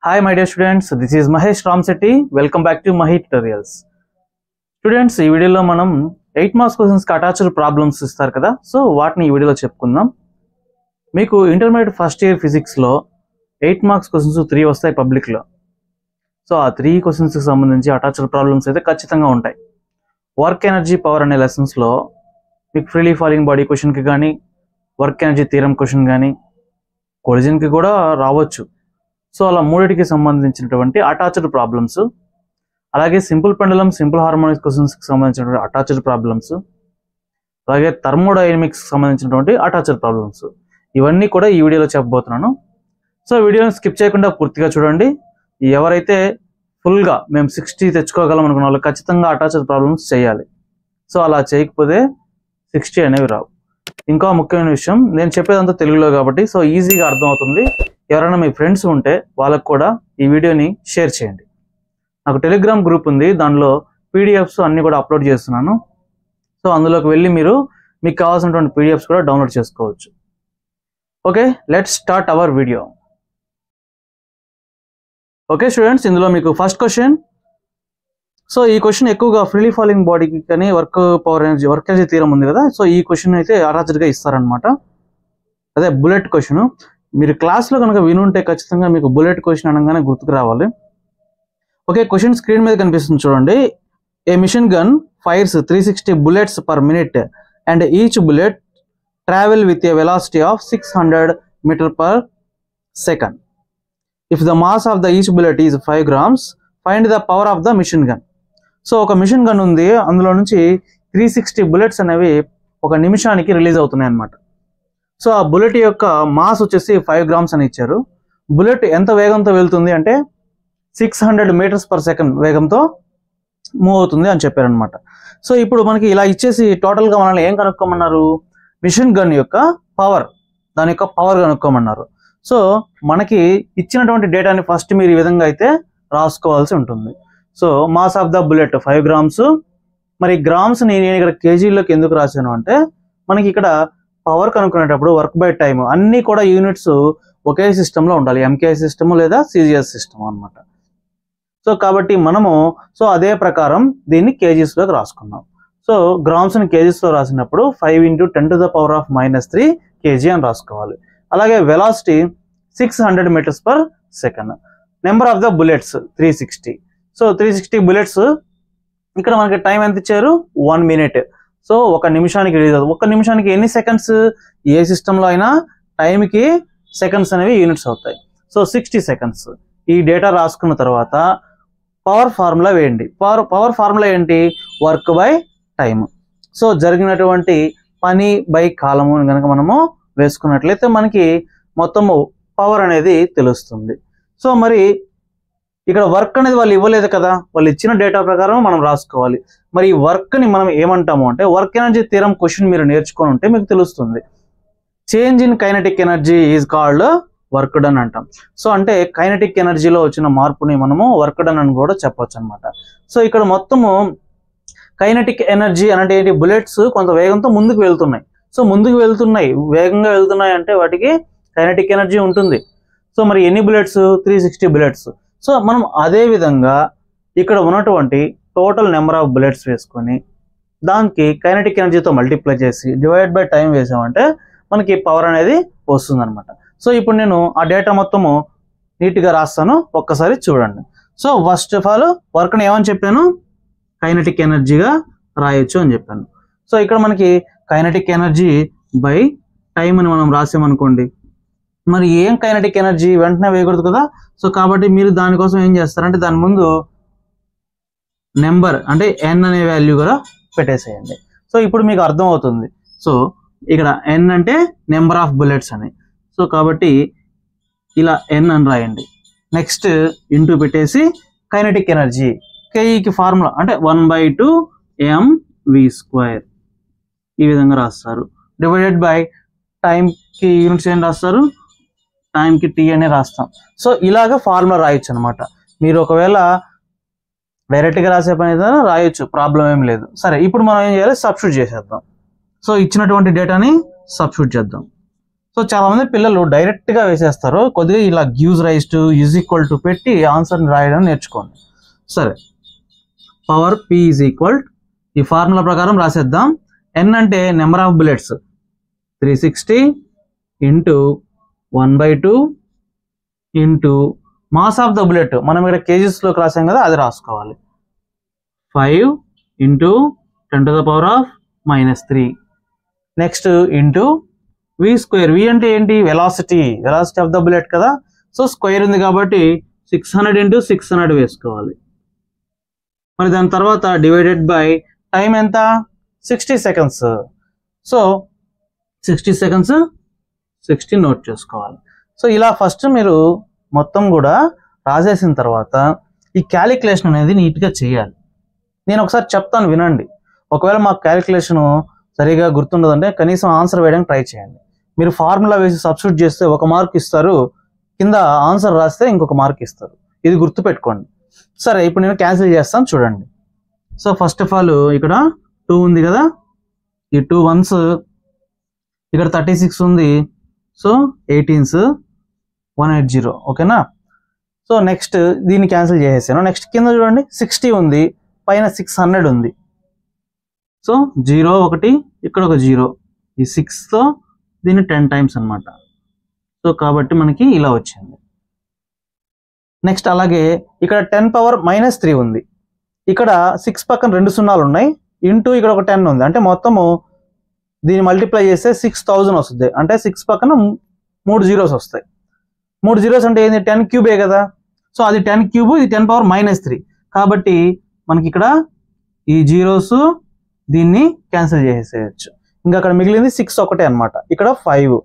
Hi my dear students, this is Mahesh Ramsetti. Welcome back to Mahi Tutorials. Students, ఈ వీడియోలో మనం 8 marks questions కి attached problems ఇస్తారు కదా, సో వాటిని ఈ వీడియోలో చెప్పుకుందాం. మీకు ఇంటర్మీడియట్ ఫస్ట్ ఇయర్ ఫిజిక్స్ లో 8 మార్క్స్ క్వశ్చన్స్ 3 వస్తాయి పబ్లిక్ లో. సో ఆ 3 క్వశ్చన్స్ కి సంబంధించి అటాచ్డ్ ప్రాబ్లమ్స్ అయితే ఖచ్చితంగా ఉంటాయి. వర్క్ ఎనర్జీ పవర్ అనే లెసన్స్ లో మీకు ఫ్రీలీ ఫాలింగ్ బాడీ క్వశ్చన్ కి కానీ, వర్క్ ఎనర్జీ థియరం క్వశ్చన్ కానీ, కొలిజన్ కి కూడా రావచ్చు. సో అలా మూడిటికి సంబంధించినటువంటి అటాచ్డ్ ప్రాబ్లమ్స్, అలాగే సింపుల్ పెండలం, సింపుల్ హార్మోనిక్స్ క్వశ్చన్స్ కి సంబంధించినటువంటి అటాచ్డ్ ప్రాబ్లమ్స్, అలాగే థర్మోడైనమిక్స్ సంబంధించినటువంటి అటాచ్డ్ ప్రాబ్లమ్స్, ఇవన్నీ కూడా ఈ వీడియోలో చెప్పబోతున్నాను. సో వీడియోని స్కిప్ చేయకుండా పూర్తిగా చూడండి. ఎవరైతే ఫుల్గా మేము 60 తెచ్చుకోగలం అనుకున్న వాళ్ళు ఖచ్చితంగా అటాచ్డ్ ప్రాబ్లమ్స్ చేయాలి. సో అలా చేయకపోతే 60 అనేవి రావు. ఇంకా ముఖ్యమైన విషయం, నేను చెప్పేదంతా తెలుగులో కాబట్టి సో ఈజీగా అర్థమవుతుంది. ఎవరైనా మీ ఫ్రెండ్స్ ఉంటే వాళ్ళకు కూడా ఈ వీడియోని షేర్ చేయండి. నాకు టెలిగ్రామ్ గ్రూప్ ఉంది, దానిలో పీడిఎఫ్స్ అన్నీ కూడా అప్లోడ్ చేస్తున్నాను. సో అందులోకి వెళ్ళి మీకు కావాల్సినటువంటి పీడిఎఫ్స్ కూడా డౌన్లోడ్ చేసుకోవచ్చు. Okay, let's start our video. Okay students, ఇందులో మీకు ఫస్ట్ క్వశ్చన్. సో ఈ క్వశ్చన్ ఎక్కువగా ఫ్రీలీ ఫాలింగ్ బాడీకి కానీ work power energy, work energy theorem ఉంది కదా, సో ఈ క్వశ్చన్ అయితే అటాచ్డ్గా ఇస్తారనమాట. అదే బుల్లెట్ క్వశ్చన్. మీరు క్లాస్లో కనుక వినుంటే ఖచ్చితంగా మీకు బుల్లెట్ క్వశ్చన్ అనగానే గుర్తుకు రావాలి. ఓకే, క్వశ్చన్ స్క్రీన్ మీద కనిపిస్తుంది చూడండి. A machine gun fires 360 bullets per minute and each bullet travel with a velocity of 600 meters per second. If the mass of the each bullet is 5 grams, find the power of the machine gun. So ఒక machine gun ఉంది, అందులో నుంచి 360 bullets అనేవి ఒక నిమిషానికి release అవుతున్నాయి అన్నమాట. So ఆ బుల్లెట్ యొక్క మాస్ వచ్చేసి 5 grams అని ఇచ్చారు. బుల్లెట్ ఎంత వేగంతో వెళ్తుంది అంటే 600 meters per second వేగంతో మూవ్ అవుతుంది అని చెప్పారనమాట. సో ఇప్పుడు మనకి ఇలా ఇచ్చేసి టోటల్గా మనల్ని ఏం కనుక్కోమన్నారు? మిషన్ గన్ యొక్క పవర్, దాని యొక్క పవర్ కనుక్కోమన్నారు. సో మనకి ఇచ్చినటువంటి డేటాని ఫస్ట్ మీరు ఈ విధంగా అయితే రాసుకోవాల్సి ఉంటుంది. So mass of the bullet 5 grams. మరి గ్రామ్స్ నేను ఇక్కడ కేజీలోకి ఎందుకు రాశాను అంటే, మనకి ఇక్కడ పవర్ కనుక్కునేటప్పుడు వర్క్ బై టైమ్ అన్నీ కూడా యూనిట్స్ ఒకే సిస్టంలో ఉండాలి, ఎంకే సిస్టమ్ లేదా సిజిఎస్ సిస్టమ్ అనమాట. సో కాబట్టి మనము అదే ప్రకారం దీన్ని కేజీస్లోకి రాసుకున్నాం. సో గ్రామ్స్ని కేజీస్లో రాసినప్పుడు 5 × 10⁻³ kg అని రాసుకోవాలి. అలాగే velocity 600 meters per second. Number of the bullets 360. So 360 bullets. ఇక్కడ మనకి టైం ఎంత ఇచ్చారు? 1 minute. సో ఒక నిమిషానికి రిలీజ్ అవుతుంది. ఒక నిమిషానికి ఎన్ని సెకండ్స్? ఏ సిస్టంలో అయినా టైంకి సెకండ్స్ అనేవి యూనిట్స్ అవుతాయి. So 60 seconds. ఈ డేటా రాసుకున్న తర్వాత పవర్ ఫార్ములా వేయండి. పవర్ ఫార్ములా ఏంటి? Work by time. సో జరిగినటువంటి పని బై కాలము కనుక మనము వేసుకున్నట్లయితే మనకి మొత్తము పవర్ అనేది తెలుస్తుంది. సో మరి ఇక్కడ వర్క్ అనేది వాళ్ళు ఇవ్వలేదు కదా, వాళ్ళు ఇచ్చిన డేటా ప్రకారం మనం రాసుకోవాలి. మరి ఈ వర్క్ని మనం ఏమంటాము అంటే, వర్క్ ఎనర్జీ థియరం క్వశ్చన్ మీరు నేర్చుకొని ఉంటే మీకు తెలుస్తుంది. Change in kinetic energy is called work done అంటాం. సో అంటే కైనెటిక్ ఎనర్జీలో వచ్చిన మార్పుని మనము వర్క్ డన్ అని కూడా చెప్పొచ్చు అనమాట. సో ఇక్కడ మొత్తము కైనెటిక్ ఎనర్జీ అంటే ఏంటి? బుల్లెట్స్ కొంత వేగంతో ముందుకు వెళ్తున్నాయి. సో ముందుకు వెళ్తున్నాయి, వేగంగా వెళ్తున్నాయి అంటే వాటికి కైనెటిక్ ఎనర్జీ ఉంటుంది. సో మరి ఎన్ని బుల్లెట్స్? 360 bullets. సో మనం అదే విధంగా ఇక్కడ ఉన్నటువంటి టోటల్ నెంబర్ ఆఫ్ బుల్లెట్స్ వేసుకొని దానికి కైనెటిక్ ఎనర్జీతో మల్టిప్లై చేసి డివైడ్ బై టైం వేసామంటే మనకి పవర్ అనేది వస్తుంది అనమాట. సో ఇప్పుడు నేను ఆ డేటా మొత్తము నీట్గా రాస్తాను, ఒక్కసారి చూడండి. సో ఫస్ట్ ఆఫ్ ఆల్ వర్క్ని ఏమని చెప్పాను? కైనెటిక్ ఎనర్జీగా రాయొచ్చు అని చెప్పాను. సో ఇక్కడ మనకి కైనెటిక్ ఎనర్జీ బై టైం అని మనం రాసామనుకోండి, మరి ఏం కైనెటిక్ ఎనర్జీ వెంటనే వేయకూడదు కదా. సో కాబట్టి మీరు దానికోసం ఏం చేస్తారంటే దాని ముందు నెంబర్ అంటే n అనే వాల్యూ కూడా పెట్టేసేయండి. సో ఇప్పుడు మీకు అర్థం అవుతుంది. సో ఇక్కడ n అంటే నెంబర్ ఆఫ్ బుల్లెట్స్ అని. సో కాబట్టి ఇలా n అని రాయండి. నెక్స్ట్ ఇంటూ పెట్టేసి కైనెటిక్ ఎనర్జీ, కేఈకి ఫార్ములా అంటే 1/2 mv². ఈ విధంగా రాస్తారు. డివైడెడ్ బై టైంకి యూనిట్స్ ఏం రాస్తారు? టైంకి టీ అనే రాస్తాం. సో ఇలాగ ఫార్ములా రాయొచ్చు అనమాట. మీరు ఒకవేళ డైరెక్ట్గా రాసే పని ఏదైనా రాయొచ్చు, ప్రాబ్లం ఏం లేదు. సరే, ఇప్పుడు మనం ఏం చేయాలి? సబ్స్టిట్యూట్ చేసేద్దాం. సో ఇచ్చినటువంటి డేటాని సబ్స్టిట్యూట్ చేద్దాం. సో సో చాలా మంది పిల్లలు డైరెక్ట్ గా వేసేస్తారు. కొద్దిగా ఇలా gives rise to is equal to పెట్టి ఆన్సర్ని రాయడం నేర్చుకోండి. సరే, పవర్ P ఈజ్ ఈక్వల్, ఈ ఫార్ములా ప్రకారం రాసేద్దాం. N అంటే number of bullets 360 into 1/2 into mass of the bullet, మనం ఇక్కడ కేజీస్లోకి రాసాం కదా, అది రాసుకోవాలి. 5 into 10⁻³ next into V square. V అంటే ఏంటి? వెలాసిటీ ఆఫ్ ద బుల్లెట్ కదా. సో స్క్వేర్ ఉంది కాబట్టి 600 ఇంటూ 600 వేసుకోవాలి. మరి దాని తర్వాత డివైడెడ్ బై టైం ఎంత? 60 సెకండ్స్. సో 60 సెకండ్స్ 60 నోట్ చేసుకోవాలి. సో ఇలా ఫస్ట్ మీరు మొత్తం కూడా రాసేసిన తర్వాత ఈ క్యాలిక్యులేషన్ అనేది నీట్గా చేయాలి. నేను ఒకసారి చెప్తాను, వినండి. ఒకవేళ మాకు క్యాలిక్యులేషన్ సరిగా గుర్తుండదంటే కనీసం ఆన్సర్ వేయడానికి ట్రై చేయండి. మీరు ఫార్ములా వేసి సబ్స్టిట్యూట్ చేస్తే 1 మార్క్ ఇస్తారు, కింద ఆన్సర్ రాస్తే ఇంకొక మార్క్ ఇస్తారు. ఇది గుర్తుపెట్టుకోండి. సరే, ఇప్పుడు నేను క్యాన్సిల్ చేస్తాను, చూడండి. సో ఫస్ట్ ఆఫ్ ఆల్ ఇక్కడ 2 ఉంది కదా, ఈ 2 1s, ఇక్కడ 36 ఉంది, సో 18s 180. ఓకేనా? సో నెక్స్ట్ దీన్ని క్యాన్సిల్ చేసేసాను. నెక్స్ట్ కింద చూడండి 60 ఉంది, పైన 600 ఉంది. సో 0 1, ఇక్కడ ఒక 0, ఈ 6తో దీన్ని 10 టైమ్స్ అనమాట. సో కాబట్టి మనకి ఇలా వచ్చింది. నెక్స్ట్ అలాగే ఇక్కడ 10⁻³ ఉంది, ఇక్కడ 6 పక్కన 2 సున్నాలు ఉన్నాయి, ఇంటూ ఇక్కడ ఒక 10 ఉంది. అంటే మొత్తము దీన్ని మల్టిప్లై చేస్తే 6000 వస్తుంది. అంటే 6 పక్కన 3 zeros వస్తాయి. 3 zeros అంటే ఏంది? 10³ కదా. సో అది 10³ ఇది 10⁻³ కాబట్టి మనకి ఇక్కడ ఈ జీరోస్ దీన్ని క్యాన్సిల్ చేసేయచ్చు. ఇంకా అక్కడ మిగిలింది 6 ఒకటే అనమాట. ఇక్కడ 5,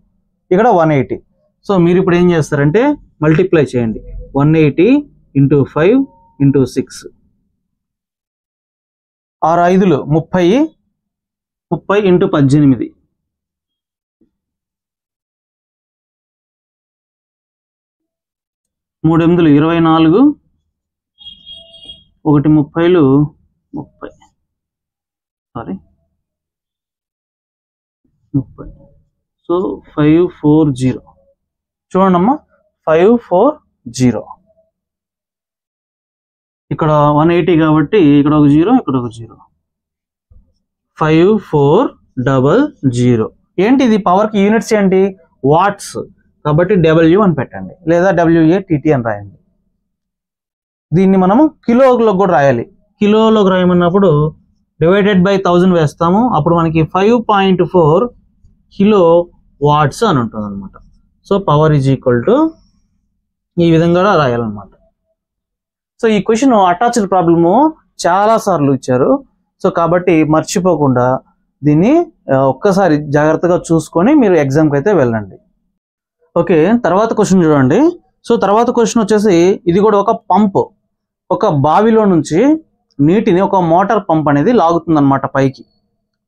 ఇక్కడ 180. సో మీరు ఇప్పుడు ఏం చేస్తారంటే మల్టిప్లై చేయండి. 180 into 5 into 6, 6 5లు 30, 30 into 18, 3 8లు 24, 1 30లు 30, sorry 30. So 540 చూడండి అమ్మా, 540. ఇక్కడ 180 కాబట్టి ఇక్కడ ఒక 0, ఇక్కడ ఒక 0, 5400. ఏంటి ఇది? పవర్కి యూనిట్స్ ఏంటి? వాట్స్. కాబట్టి W అని పెట్టండి, లేదా WATT అని రాయండి. దీన్ని మనము కిలోలోకి కూడా రాయాలి. కిలోలోకి రాయమన్నప్పుడు డివైడెడ్ బై 1000 వేస్తాము, అప్పుడు మనకి 5.4 కిలో వాట్స్ అని ఉంటుంది అనమాట. So power is equal to ఈ విధంగా రాయాలన్నమాట. సో ఈ క్వశ్చన్ అటాచ్డ్ ప్రాబ్లము చాలా సార్లు ఇచ్చారు. సో కాబట్టి మర్చిపోకుండా దీన్ని ఒక్కసారి జాగ్రత్తగా చూసుకొని మీరు ఎగ్జామ్కి అయితే వెళ్ళండి. ఓకే, తర్వాత క్వశ్చన్ చూడండి. సో తర్వాత క్వశ్చన్ వచ్చేసి ఇది కూడా ఒక పంప్, ఒక బావిలో నుంచి నీటిని ఒక మోటార్ పంప్ అనేది లాగుతుంది అనమాట పైకి.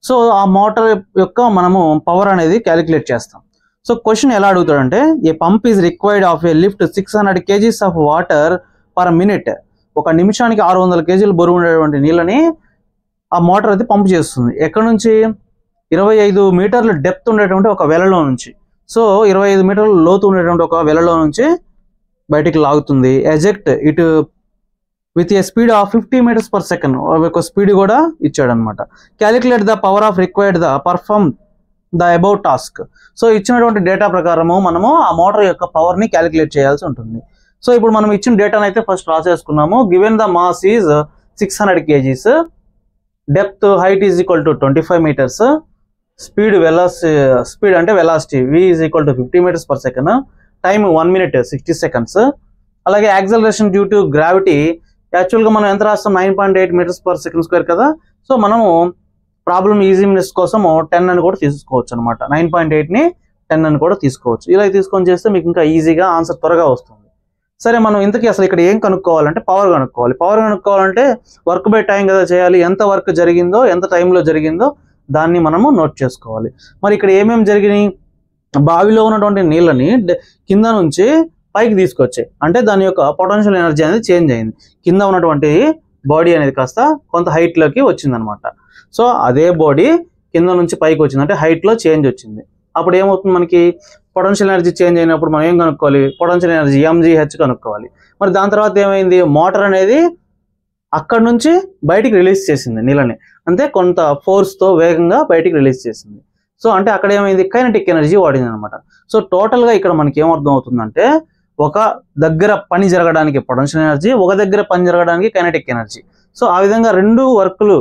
సో ఆ మోటార్ యొక్క మనము పవర్ అనేది క్యాలిక్యులేట్ చేస్తాం. సో క్వశ్చన్ ఎలా అడుగుతాడంటే, a pump is required of a lift 600 kgs of water per minute. ఒక నిమిషానికి 600 kg బరువు ఉండేటువంటి నీళ్ళని ఆ మోటార్ అయితే పంప్ చేస్తుంది. ఎక్కడి నుంచి? 25 మీటర్ల డెప్త్ ఉండేటువంటి ఒక వెలలో నుంచి. సో 25 మీటర్ల లోతు ఉండేటువంటి ఒక వెలలో నుంచి బయటికి లాగుతుంది. Eject it with a speed of 50 meters per second. ఒక స్పీడ్ కూడా ఇచ్చాడనమాట. Calculate the power of required the perform the above task. So ఇచ్చినటువంటి డేటా ప్రకారము మనము ఆ మోటార్ యొక్క పవర్ ని క్యాలిక్యులేట్ చేయాల్సి ఉంటుంది. సో ఇప్పుడు మనం ఇచ్చిన డేటాను అయితే ఫస్ట్ రాసేసుకున్నాము. Given the mass is 600 kgs, depth height is equal to 25 meters, speed అంటే velocity V is equal to 50 meters per second, time 1 minute 60 seconds. అలాగే యాక్సలరేషన్ డ్యూ టు గ్రావిటీ యాక్చువల్గా మనం ఎంత రాస్తాం? 9.8 meters per second square కదా. So మనము problem easiness కోసం 10 అని కూడా తీసుకోవచ్చు అనమాట. 9.8ని 10 అని కూడా తీసుకోవచ్చు. ఇలా తీసుకొని చేస్తే మీకు ఇంకా ఈజీగా ఆన్సర్ త్వరగా వస్తుంది. సరే, మనం ఇంతకీ అసలు ఇక్కడ ఏం కనుక్కోవాలంటే పవర్ కనుక్కోవాలి. పవర్ కనుక్కోవాలంటే వర్క్ బై టైం కదా చేయాలి. ఎంత వర్క్ జరిగిందో, ఎంత టైంలో జరిగిందో దాన్ని మనము నోట్ చేసుకోవాలి. మరి ఇక్కడ ఏమేమి జరిగినాయి? బావిలో ఉన్నటువంటి నీళ్ళని కింద నుంచి పైకి తీసుకొచ్చాయి, అంటే దాని యొక్క పొటెన్షియల్ ఎనర్జీ అనేది చేంజ్ అయింది. కింద ఉన్నటువంటి బాడీ అనేది కాస్త కొంత హైట్లోకి వచ్చిందనమాట. సో అదే బాడీ కింద నుంచి పైకి వచ్చింది, అంటే హైట్లో చేంజ్ వచ్చింది. అప్పుడు ఏమవుతుంది, మనకి పొటెన్షియల్ ఎనర్జీ చేంజ్ అయినప్పుడు మనం ఏం కనుక్కోవాలి, పొటెన్షియల్ ఎనర్జీ mgh కనుక్కోవాలి. మరి దాని తర్వాత ఏమైంది, మోటార్ అనేది అక్కడ నుంచి బయటికి రిలీజ్ చేసింది నీళ్ళని, అంటే కొంత ఫోర్స్తో వేగంగా బయటికి రిలీజ్ చేసింది. సో అంటే అక్కడ ఏమైంది, కైనెటిక్ ఎనర్జీ వాడింది అనమాట. సో టోటల్గా ఇక్కడ మనకి ఏమర్థం అవుతుందంటే, ఒక దగ్గర పని జరగడానికి పొటెన్షియల్ ఎనర్జీ, ఒక దగ్గర పని జరగడానికి కైనెటిక్ ఎనర్జీ. సో ఆ విధంగా రెండు వర్కులు,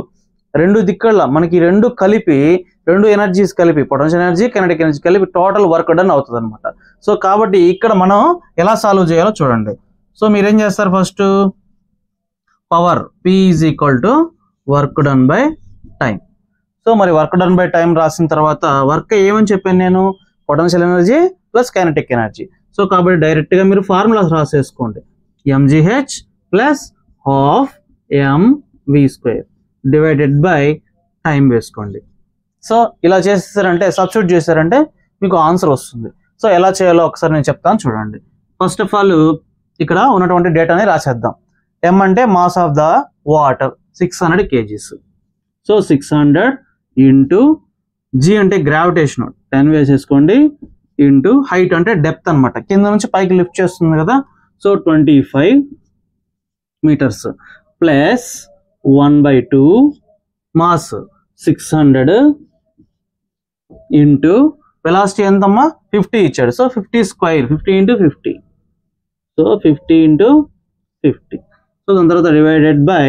రెండు దిక్కుల మనకి రెండు కలిపి, రెండు ఎనర్జీస్ కలిపి, పొటెన్షియల్ ఎనర్జీ కైనెటిక్ ఎనర్జీ కలిపి టోటల్ వర్క్ డన్ అవుతుంది అనమాట. సో కాబట్టి ఇక్కడ మనం ఎలా సాల్వ్ చేయాలో చూడండి. సో మీరేం చేస్తారు, first power P is equal to work done by time. So మరి వర్క్ డన్ బై టైం రాసిన తర్వాత వర్క్ ఏమని చెప్పాను నేను, potential energy plus kinetic energy. So కాబట్టి డైరెక్ట్గా మీరు ఫార్ములాస్ రాసేసుకోండి, mgh plus half mv² divided by time వేసుకోండి. సో ఇలా చేస్తారంటే, సబ్స్టిట్యూట్ చేశారంటే మీకు ఆన్సర్ వస్తుంది. సో ఎలా చేయాలో ఒకసారి నేను చెప్తాను చూడండి. ఫస్ట్ ఆఫ్ ఆల్ ఇక్కడ ఉన్నటువంటి డేటాని రాసేద్దాం. m అంటే mass of the water 600 kgs. So 600 into g అంటే గ్రావిటేషన్ 10 వేసేసుకోండి, ఇంటూ హైట్ అంటే డెప్త్ అనమాట, కింద నుంచి పైకి లిఫ్ట్ చేస్తుంది కదా. So 25 metres plus 1/2 mass 600 into velocity ఎంతమ్మా 50 ఇచ్చాడు. So 50 square, 50 into 50. So 50 into 50. So దాని తర్వాత డివైడెడ్ బై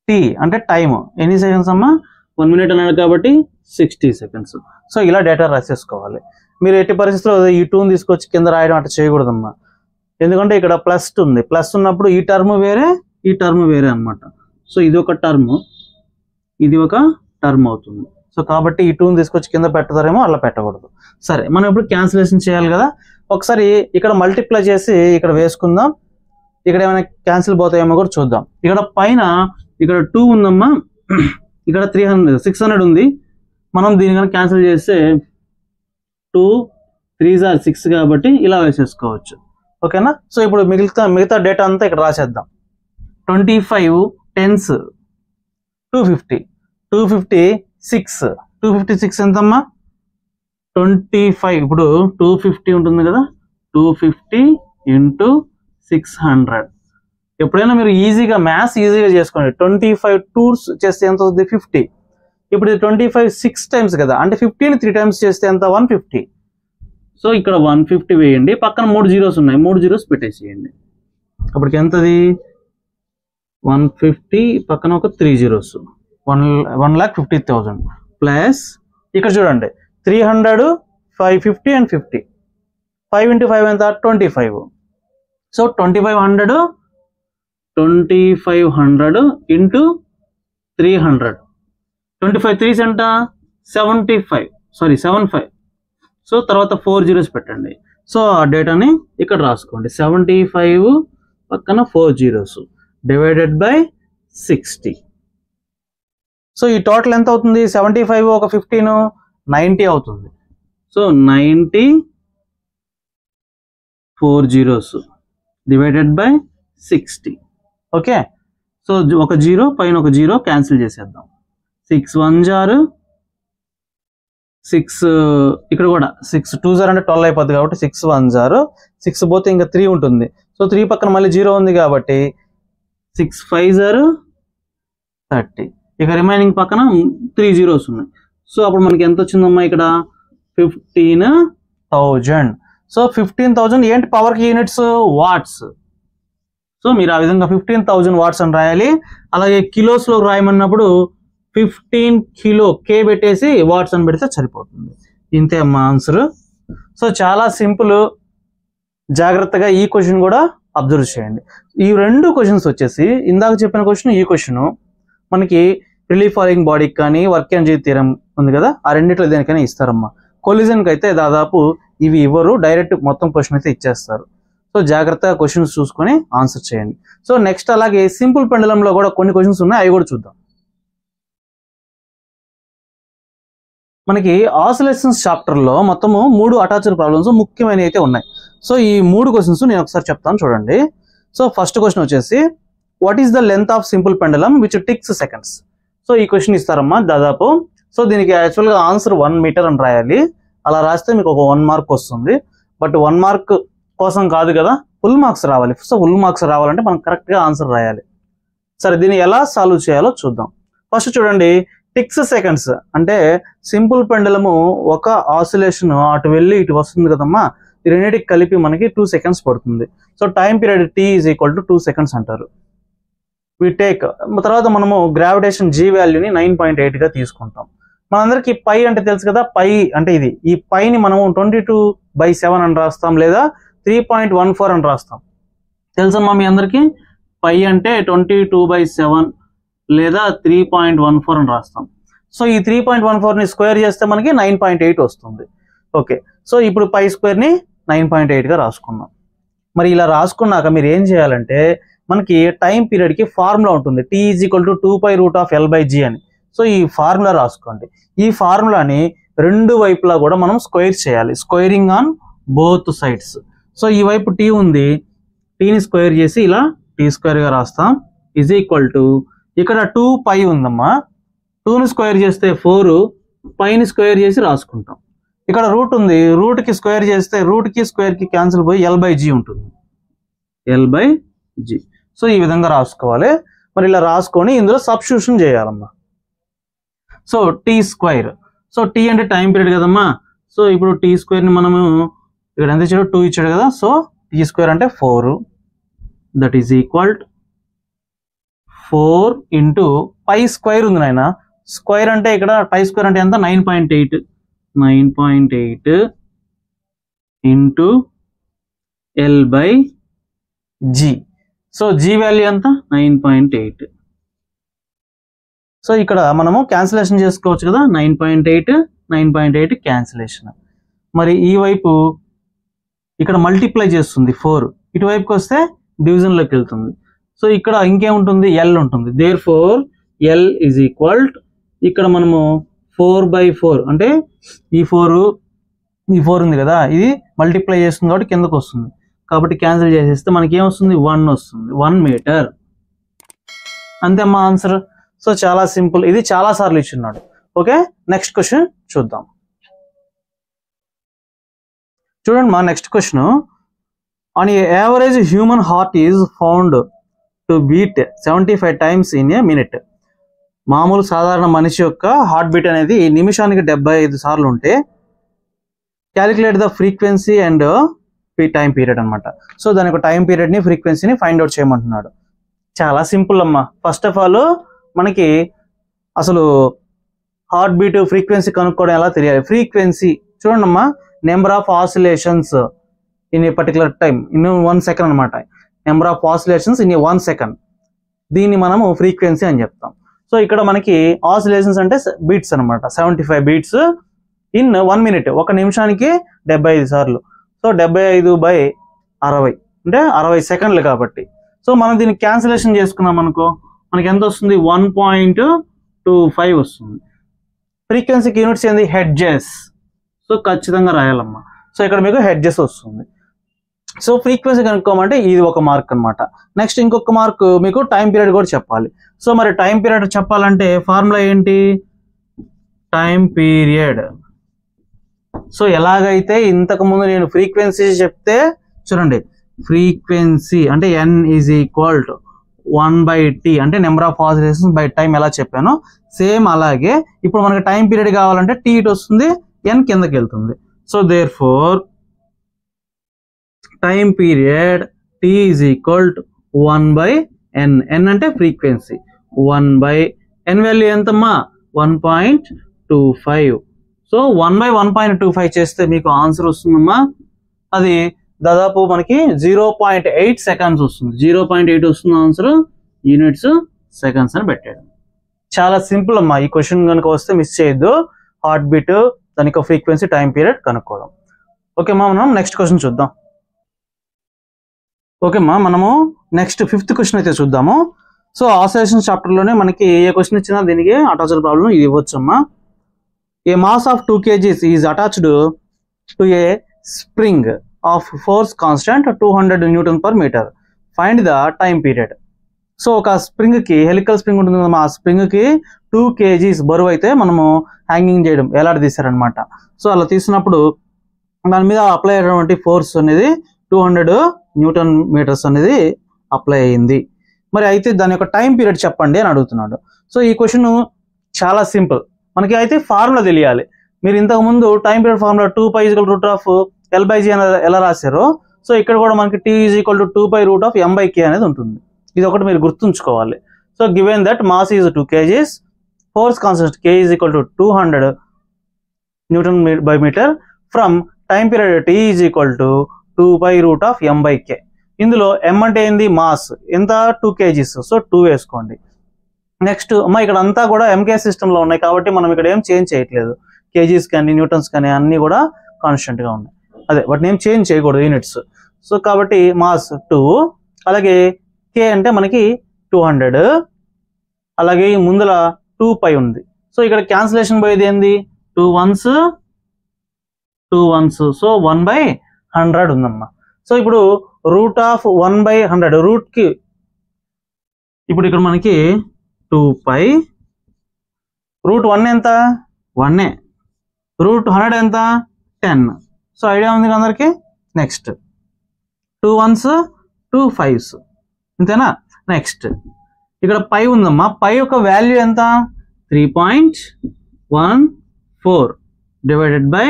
టీ అంటే టైమ్, ఎన్ని సెకండ్స్ అమ్మా 1 minute అన్నాడు కాబట్టి 60 seconds. సో ఇలా డేటా రాసేసుకోవాలి. మీరు ఎట్టి పరిస్థితుల్లో ఈ 2ని తీసుకొచ్చి కింద రాయడం అట్లా చేయకూడదమ్మా, ఎందుకంటే ఇక్కడ ప్లస్ ఉంది, ప్లస్ ఉన్నప్పుడు ఈ టర్మ్ వేరే ఈ టర్మ్ వేరే అనమాట. సో ఇది ఒక టర్మ్, ఇది ఒక టర్మ్ అవుతుంది. సో కాబట్టి ఈ 2ని తీసుకొచ్చి కింద పెట్టతారేమో, అలా పెట్టకూడదు. సరే, మనం ఇప్పుడు క్యాన్సిలేషన్ చేయాలి కదా, ఒకసారి ఇక్కడ మల్టిప్లై చేసి ఇక్కడ వేసుకుందాం. ఇక్కడ ఏమైనా క్యాన్సిల్ పోతాయేమో కూడా చూద్దాం. ఇక్కడ పైన ఇక్కడ 2 ఉందమ్మా, ఇక్కడ 600 ఉంది. మనం దీని కనుక క్యాన్సిల్ చేస్తే 2 3s are 6 కాబట్టి ఇలా వేసేసుకోవచ్చు. ఓకేనా. సో ఇప్పుడు మిగతా డేటా అంతా ఇక్కడ రాసేద్దాం. 25 10s 250, 256, 256 ఎంతమ్మా 25. ఇప్పుడు 250 ఉంటుంది కదా, 250 ఇంటూ 600. ఎప్పుడైనా మీరు ఈజీగా మ్యాథ్స్ ఈజీగా చేసుకోండి. 25 2s చేస్తే ఎంత అవుతుంది 50. ఇప్పుడు 25 6 times కదా, అంటే 50ని 3 times చేస్తే ఎంత 150. సో ఇక్కడ 150 వేయండి, పక్కన 3 zeros ఉన్నాయి, 3 zeros పెట్టేసేయండి. అప్పటికి ఎంతది 150, పక్కన ఒక 3 zeros, 1,50,000 ప్లస్ ఇక్కడ చూడండి 300 550 and 50, 5 into 5 ఎంత 25. సో 2500 into 300, 25 3s ఎంత 75, సారీ 75. సో తర్వాత 4 zeros పెట్టండి. సో ఆ డేటాని ఇక్కడ రాసుకోండి, 75 పక్కన 4 zeros డివైడెడ్ బై 60. సో ఈ టోటల్ ఎంత అవుతుంది 75 ఒక 15 90 అవుతుంది. So 90 4 zeros divided by 60. Okay. So ఒక 0 పైన ఒక 0 క్యాన్సిల్ చేసేద్దాం. 6 1s are 6, ఇక్కడ కూడా 6 2s are అంటే 12 అయిపోతుంది కాబట్టి 6 1s are 6 పోతే ఇంకా 3 ఉంటుంది. సో 3 పక్కన మళ్ళీ 0 ఉంది కాబట్టి 6 5s are 30. ఇక రిమైనింగ్ పక్కన 3 zeros ఉన్నాయి. సో అప్పుడు మనకి ఎంత వచ్చిందమ్మా ఇక్కడ 15,000. సో 15,000 ఏంటి పవర్కి యూనిట్స్ వాట్స్. సో మీరు ఆ విధంగా 15,000 వాట్స్ అని రాయాలి. అలాగే కిలోస్లో రాయమన్నప్పుడు 15 kilo K పెట్టేసి వాట్స్ అని పెడితే సరిపోతుంది. ఇంతే అమ్మా ఆన్సర్. సో చాలా సింపుల్. జాగ్రత్తగా ఈ క్వశ్చన్ కూడా అబ్జర్వ్ చేయండి. ఈ రెండు క్వశ్చన్స్ వచ్చేసి ఇందాక చెప్పిన క్వశ్చన్, ఈ క్వశ్చన్ మనకి రిలీఫ్ ఫాలింగ్ బాడీకి కానీ వర్క్ ఎనర్జీ థియరం ఉంది కదా, ఆ రెండిట్లో దేనికైనా ఇస్తారమ్మా. కొలిజన్కి అయితే దాదాపు ఇవి ఇవ్వరు, డైరెక్ట్ మొత్తం క్వశ్చన్ అయితే ఇచ్చేస్తారు. సో జాగ్రత్తగా క్వశ్చన్స్ చూసుకొని ఆన్సర్ చేయండి. సో నెక్స్ట్ అలాగే సింపుల్ పెండలంలో కూడా కొన్ని క్వశ్చన్స్ ఉన్నాయి, అవి కూడా చూద్దాం. మనకి ఆసిలేషన్స్ చాప్టర్లో మొత్తము 3 అటాచ్డ్ ప్రాబ్లమ్స్ ముఖ్యమైనవి అయితే ఉన్నాయి. సో ఈ 3 క్వశ్చన్స్ నేను ఒకసారి చెప్తాను చూడండి. సో ఫస్ట్ క్వశ్చన్ వచ్చేసి what is the length of simple పెండలం విచ్ టిక్స్ సెకండ్స్. సో ఈ క్వశ్చన్ ఇస్తారమ్మా దాదాపు. సో దీనికి యాక్చువల్గా ఆన్సర్ 1 meter అని రాయాలి. అలా రాస్తే మీకు ఒక 1 మార్క్ వస్తుంది. బట్ 1 మార్క్ కోసం కాదు కదా, ఫుల్ మార్క్స్ రావాలి. సో ఫుల్ మార్క్స్ రావాలంటే మనం కరెక్ట్గా ఆన్సర్ రాయాలి. సరే, దీన్ని ఎలా సాల్వ్ చేయాలో చూద్దాం. ఫస్ట్ చూడండి, 6 సెకండ్స్ అంటే సింపుల్ పెండలము ఒక ఆసిలేషన్ అటు వెళ్ళి ఇటు వస్తుంది కదమ్మా, ఈ రెండింటికి కలిపి మనకి 2 సెకండ్స్ పడుతుంది. So time period t is equal to 2 seconds అంటారు. వి టేక్ తర్వాత మనము గ్రావిటేషన్ g వాల్యూని 9.8 గా తీసుకుంటాం. మనందరికి పై అంటే తెలుసు కదా, పై అంటే ఇది, ఈ పైని మనము 22/7 అని రాస్తాం లేదా 3.14 అని రాస్తాం. తెలుసమ్మా మీ అందరికి, పై అంటే 22/7 లేదా 3.14 అని రాస్తాం. సో ఈ 3.14ని స్క్వేర్ చేస్తే మనకి 9.8 వస్తుంది. ఓకే, సో ఇప్పుడు పై స్క్వేర్ని 9.8 గా రాసుకున్నాం. మరి ఇలా రాసుకున్నాక మీరు ఏం చేయాలంటే, మనకి టైం పీరియడ్కి ఫార్ములా ఉంటుంది, t is equal to 2π√L/g అని. సో ఈ ఫార్ములా రాసుకోండి. ఈ ఫార్ములాని రెండు వైపులా కూడా మనం స్క్వేర్ చేయాలి, squaring on both sides. So ఈ వైపు t ఉంది, టీని స్క్వేర్ చేసి ఇలా t² గా రాస్తాం, ఈజ్ ఈక్వల్ టు ఇక్కడ 2π ఉందమ్మా, 2ని స్క్వేర్ చేస్తే 4, పైని స్క్వేర్ చేసి రాసుకుంటాం. ఇక్కడ రూట్ ఉంది, రూట్కి స్క్వేర్ చేస్తే రూట్కి స్క్వేర్కి క్యాన్సిల్ పోయి L/g ఉంటుంది, L/g. సో ఈ విధంగా రాసుకోవాలి. మరి ఇలా రాసుకొని ఇందులో సబ్స్టిట్యూషన్ చేయాలమ్మా. సో t², సో t అంటే టైం పీరియడ్ కదమ్మా. సో ఇప్పుడు t² ని మనము ఇక్కడ ఎంత ఇచ్చాడు, 2 ఇచ్చాడు కదా. సో t² అంటే 4, దట్ ఈజ్ ఈక్వల్ 4 ఇంటూ π² ఉంది నాయన. స్క్వేర్ అంటే ఇక్కడ π² అంటే ఎంత, 9.8 into L/g. So g value ఎంత, 9.8. సో ఇక్కడ మనము క్యాన్సిలేషన్ చేసుకోవచ్చు కదా, 9.8 క్యాన్సిలేషన్. మరి ఈ వైపు ఇక్కడ మల్టిప్లై చేస్తుంది 4, ఇటువైపుకి వస్తే డివిజన్లోకి వెళ్తుంది. సో ఇక్కడ ఇంకేముంటుంది, L ఉంటుంది. Therefore L is equal, ఇక్కడ మనము 4/4 అంటే ఈ 4 ఉంది కదా, ఇది మల్టిప్లై చేస్తుంది కాబట్టి కిందకు వస్తుంది. కాబట్టి క్యాన్సిల్ చేసేస్తే మనకి ఏమొస్తుంది, 1 వస్తుంది, 1 మీటర్. అంతే మా ఆన్సర్. సో చాలా సింపుల్, ఇది చాలా సార్లు ఇచ్చున్నాడు. ఓకే, నెక్స్ట్ క్వశ్చన్ చూద్దాం. చూడండి మా next question, on a average human heart is found to beat 75 times in a minute. మామూలు సాధారణ మనిషి యొక్క హార్ట్ బీట్ అనేది నిమిషానికి 75 సార్లు ఉంటే calculate the frequency and time period అనమాట. సో దాని యొక్క టైం పీరియడ్ని ఫ్రీక్వెన్సీని ఫైండ్ అవుట్ చేయమంటున్నాడు. చాలా సింపుల్ అమ్మా. ఫస్ట్ ఆఫ్ ఆల్ మనకి అసలు హార్ట్ బీట్ ఫ్రీక్వెన్సీ కనుక్కోవడం ఎలా తెలియాలి. ఫ్రీక్వెన్సీ చూడండి అమ్మా, number of oscillations in a particular time in 1 second అనమాట. Number of oscillations in a 1 second, దీన్ని మనము ఫ్రీక్వెన్సీ అని చెప్తాం. సో ఇక్కడ మనకి ఆసిలేషన్స్ అంటే బీట్స్ అనమాట, 75 బీట్స్ ఇన్ 1 మినిట్, ఒక నిమిషానికి 75 సార్లు. సో 75/60 అంటే 60 సెకండ్లు కాబట్టి. సో మనం దీన్ని క్యాన్సిలేషన్ చేసుకున్నాం అనుకో, మనకి ఎంత వస్తుంది, 1.25 వస్తుంది. ఫ్రీక్వెన్సీకి యూనిట్స్ ఏంది, హెడ్జెస్. సో ఖచ్చితంగా రాయాలమ్మా. సో ఇక్కడ మీకు హెడ్జెస్ వస్తుంది. సో ఫ్రీక్వెన్సీ కనుక్కోమంటే ఇది ఒక మార్క్ అనమాట. నెక్స్ట్ ఇంకొక మార్క్ మీకు టైం పీరియడ్ కూడా చెప్పాలి. సో మరి టైం పీరియడ్ చెప్పాలంటే ఫార్ములా ఏంటి, టైం పీరియడ్. సో ఎలాగైతే ఇంతకు ముందు నేను ఫ్రీక్వెన్సీ చెప్తే చూడండి, ఫ్రీక్వెన్సీ అంటే n is equal to 1/t అంటే number of oscillations by time ఎలా చెప్పానో సేమ్ అలాగే ఇప్పుడు మనకి టైం పీరియడ్ కావాలంటే t ఇటు వస్తుంది, n కిందకి వెళ్తుంది. So therefore time period t is equal to 1/n. n అంటే ఫ్రీక్వెన్సీ, 1/n వాల్యూ ఎంతమ్మా, 1.25. సో 1/1.25 చేస్తే మీకు ఆన్సర్ వస్తుందమ్మా, అది దాదాపు మనకి 0.8 సెకండ్స్ వస్తుంది. 0.8 వస్తుంది ఆన్సర్, యూనిట్స్ సెకండ్స్ అని పెట్టాడు. చాలా సింపుల్ అమ్మా. ఈ క్వశ్చన్ కనుక వస్తే మిస్ చేయొద్దు. హార్ట్ బీట్, దానికి ఫ్రీక్వెన్సీ, టైం పీరియడ్ కనుక్కోవడం. ఓకే మా, మనం నెక్స్ట్ క్వశ్చన్ చూద్దాం. ఓకే మా, మనము నెక్స్ట్ 5th క్వశ్చన్ అయితే చూద్దాము. సో ఆసిలేషన్ చాప్టర్లోనే మనకి ఏ క్వశ్చన్ ఇచ్చినా దీనికి అటాచ్డ్ ప్రాబ్లం ఇది ఇవ్వచ్చు అమ్మా. A mass of 2 kgs is attached to a spring of force constant 200 Nm/m. Find the time period. So ఒక స్ప్రింగ్కి, హెలికల్ స్ప్రింగ్ ఉంటుంది కదా, ఆ స్ప్రింగ్కి 2 kgs బరువు అయితే మనము హ్యాంగింగ్ చేయడం, ఎలాడదీశారనమాట. సో అలా తీసినప్పుడు దాని మీద అప్లై అయినటువంటి ఫోర్స్ అనేది 200 న్యూటన్ మీటర్స్ అనేది అప్లై అయ్యింది. మరి అయితే దాని యొక్క టైం పీరియడ్ చెప్పండి అని అడుగుతున్నాడు. సో ఈ క్వశ్చన్ చాలా సింపుల్. మనకి అయితే ఫార్ములా తెలియాలి. మీరు ఇంతకుముందు టైం పీరియడ్ ఫార్ములా 2π = L/g అనేది ఎలా రాశారో, సో ఇక్కడ కూడా మనకి T = 2π m/k అనేది ఉంటుంది. ఇది ఒకటి మీరు గుర్తుంచుకోవాలి. So given that mass is 2 kgs, force constant k = 200 Nm/m from time period T = 2π m/k. ఇందులో m అంటే ఏంది? మాస్. ఎంత? 2 kgs. సో 2 వేసుకోండి. నెక్స్ట్ అమ్మ ఇక్కడ అంతా కూడా ఎంకే సిస్టంలో ఉన్నాయి కాబట్టి మనం ఇక్కడ ఏం చేంజ్ చేయట్లేదు. కేజీస్ కానీ న్యూటన్స్ కానీ అన్నీ కూడా కాన్స్టెంట్గా ఉన్నాయి. అదే వాటిని ఏం చేంజ్ చేయకూడదు యూనిట్స్. సో కాబట్టి మాస్ 2, అలాగే కే అంటే మనకి 200, అలాగే ముందర 2π ఉంది. సో ఇక్కడ క్యాన్సిలేషన్ పోయేది ఏంది? 2 ones, సో 1/100 ఉందమ్మా. సో ఇప్పుడు √1/100 రూట్కి ఇప్పుడు ఇక్కడ మనకి 2π, √1 ఎంత? 1. √100 ఎంత? 10. సో ఐడియా ఉంది అందరికి. నెక్స్ట్ 2 ones, 2 5s, అంతేనా? నెక్స్ట్ ఇక్కడ π ఉందమ్మా. π యొక్క వాల్యూ ఎంత? 3.14 డివైడెడ్ బై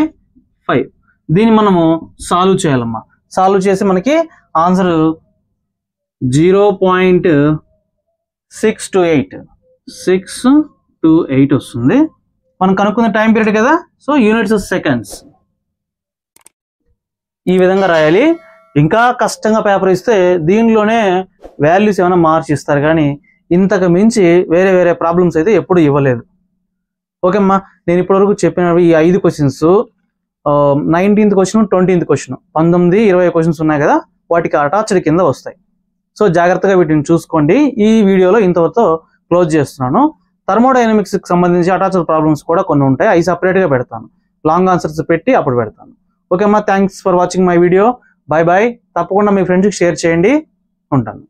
5. దీన్ని మనము సాల్వ్ చేయాలమ్మా. సాల్వ్ చేసి మనకి ఆన్సర్ 0.628 వస్తుంది. మనం కనుక్కున్న టైం పీరియడ్ కదా. So units seconds. ఈ విధంగా రాయాలి. ఇంకా కష్టంగా పేపర్ ఇస్తే దీనిలోనే వాల్యూస్ ఏమైనా మార్చి ఇస్తారు, కానీ ఇంతకు మించి వేరే వేరే ప్రాబ్లమ్స్ అయితే ఎప్పుడు ఇవ్వలేదు. ఓకే అమ్మా, నేను ఇప్పటివరకు చెప్పిన ఈ 5 questions 19th question, 20th question, 19, 20 questions ఉన్నాయి కదా, వాటికి అటాచ్డ్ కింద వస్తాయి. సో జాగ్రత్తగా వీటిని చూసుకోండి. ఈ వీడియోలో ఇంతవరకు క్లోజ్ చేస్తున్నాను. థర్మోడైనమిక్స్కి సంబంధించి అటాచ్డ్ ప్రాబ్లమ్స్ కూడా కొన్ని ఉంటాయి, అవి సపరేట్గా పెడతాను. లాంగ్ ఆన్సర్స్ పెట్టి అప్పుడు పెడతాను. ఓకే అమ్మా, thanks for watching my video. Bye bye. తప్పకుండా మీ ఫ్రెండ్స్కి షేర్ చేయండి. ఉంటాను.